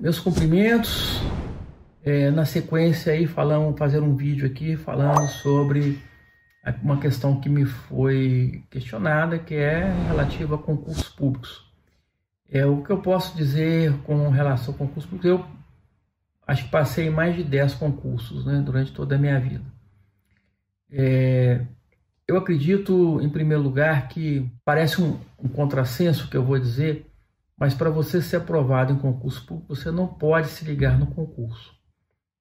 Meus cumprimentos. Na sequência aí fazer um vídeo aqui falando sobre uma questão que me foi questionada, que é relativa a concursos públicos. O que eu posso dizer com relação a concursos públicos, eu acho que passei em mais de 10 concursos, né, durante toda a minha vida. Eu acredito, em primeiro lugar, que parece um contrassenso que eu vou dizer, mas para você ser aprovado em concurso público, você não pode se ligar no concurso.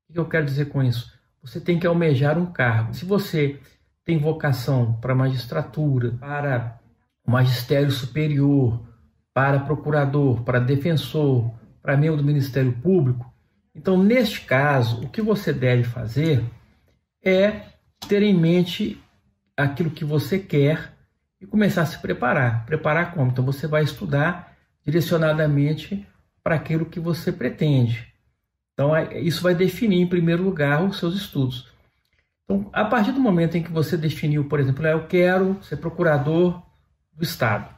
O que eu quero dizer com isso? Você tem que almejar um cargo. Se você tem vocação para magistratura, para magistério superior, para procurador, para defensor, para membro do Ministério Público, então, neste caso, o que você deve fazer é ter em mente aquilo que você quer e começar a se preparar. Preparar como? Então, você vai estudar direcionadamente para aquilo que você pretende. Então, isso vai definir, em primeiro lugar, os seus estudos. Então, a partir do momento em que você definiu, por exemplo, eu quero ser procurador do Estado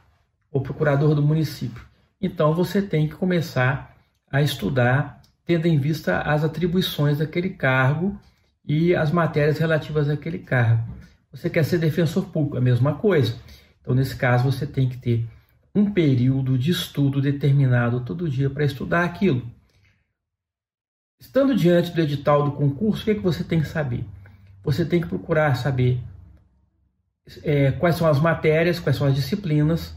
ou procurador do município, então você tem que começar a estudar, tendo em vista as atribuições daquele cargo e as matérias relativas àquele cargo. Você quer ser defensor público, a mesma coisa. Então, nesse caso, você tem que ter um período de estudo determinado todo dia para estudar aquilo. Estando diante do edital do concurso, o que é que você tem que saber? Você tem que procurar saber quais são as matérias, quais são as disciplinas.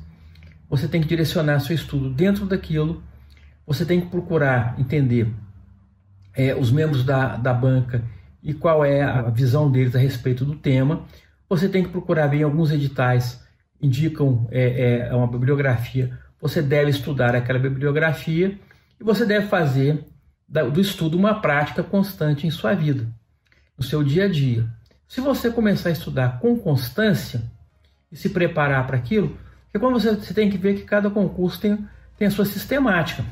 Você tem que direcionar seu estudo dentro daquilo. Você tem que procurar entender os membros da banca e qual é a visão deles a respeito do tema. Você tem que procurar ver alguns editais, indicam uma bibliografia. Você deve estudar aquela bibliografia e você deve fazer do estudo uma prática constante em sua vida, no seu dia a dia. Se você começar a estudar com constância e se preparar para aquilo, porque quando você tem que ver que cada concurso tem a sua sistemática.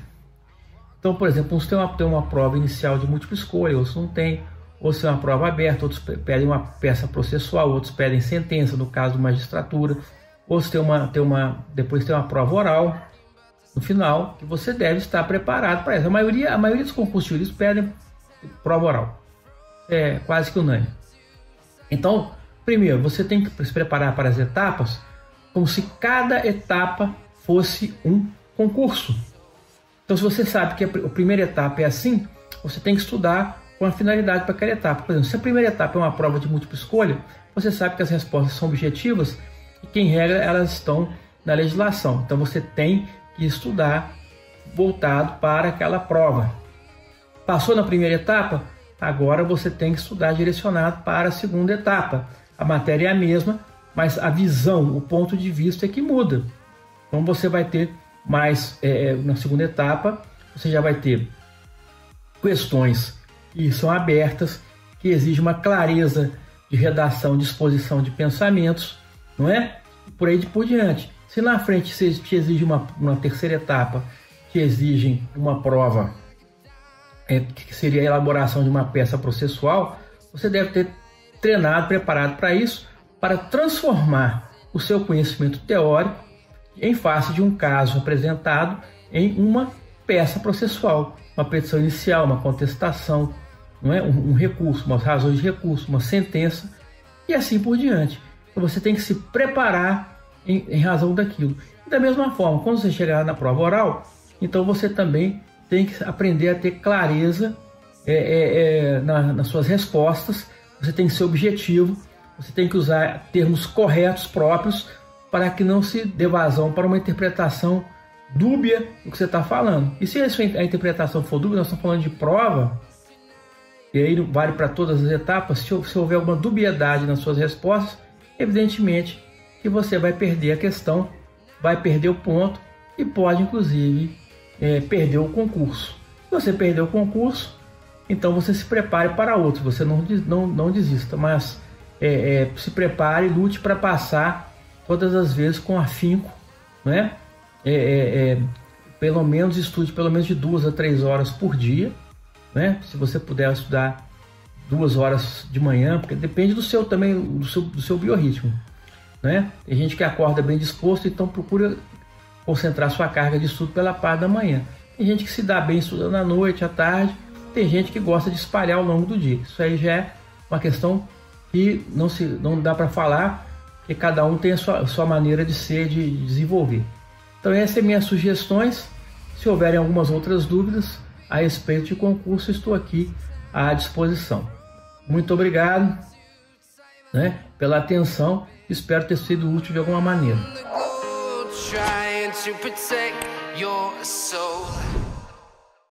Então, por exemplo, uns tem uma prova inicial de múltipla escolha, outros não tem, outros tem uma prova aberta, outros pedem uma peça processual, outros pedem sentença, no caso de magistratura, outros depois tem uma prova oral, no final, que você deve estar preparado para isso. A maioria dos concursos jurídicos pedem prova oral. É quase que unânime. Então, primeiro, você tem que se preparar para as etapas como se cada etapa fosse um concurso. Então, se você sabe que a primeira etapa é assim, você tem que estudar com a finalidade para aquela etapa. Por exemplo, se a primeira etapa é uma prova de múltipla escolha, você sabe que as respostas são objetivas e que, em regra, elas estão na legislação. Então, você tem que estudar voltado para aquela prova. Passou na primeira etapa, agora você tem que estudar direcionado para a segunda etapa. A matéria é a mesma, mas a visão, o ponto de vista é que muda. Então você vai ter mais, na segunda etapa, você já vai ter questões que são abertas, que exigem uma clareza de redação, de exposição de pensamentos, não é? E por aí por diante. Se na frente te exige uma terceira etapa, que exige uma prova, que seria a elaboração de uma peça processual, você deve ter treinado, preparado para isso, para transformar o seu conhecimento teórico em face de um caso apresentado em uma peça processual, uma petição inicial, uma contestação, não é? Um recurso, umas razões de recurso, uma sentença e assim por diante. Então você tem que se preparar em razão daquilo. E da mesma forma, quando você chegar na prova oral, então você também tem que aprender a ter clareza nas suas respostas, você tem que ser objetivo, você tem que usar termos corretos próprios para que não se dê vazão para uma interpretação dúbia do que você está falando. E se a interpretação for dúbia, nós estamos falando de prova, e aí vale para todas as etapas, se houver alguma dubiedade nas suas respostas, evidentemente que você vai perder a questão, vai perder o ponto e pode, inclusive, perder o concurso. Se você perder o concurso, então você se prepare para outro, você não desista, mas se prepare e lute para passar todas as vezes com afinco, né? Pelo menos estude pelo menos de 2 a 3 horas por dia, né? Se você puder estudar 2 horas de manhã, porque depende do seu biorritmo, né? Tem gente que acorda bem disposto, então procura concentrar sua carga de estudo pela parte da manhã. Tem gente que se dá bem estudando à noite, à tarde, tem gente que gosta de espalhar ao longo do dia. Isso aí já é uma questão que não dá para falar, porque cada um tem a sua maneira de ser, de desenvolver. Então essas são minhas sugestões. Se houverem algumas outras dúvidas a respeito de concurso, estou aqui à disposição. Muito obrigado, né, pela atenção. Espero ter sido útil de alguma maneira.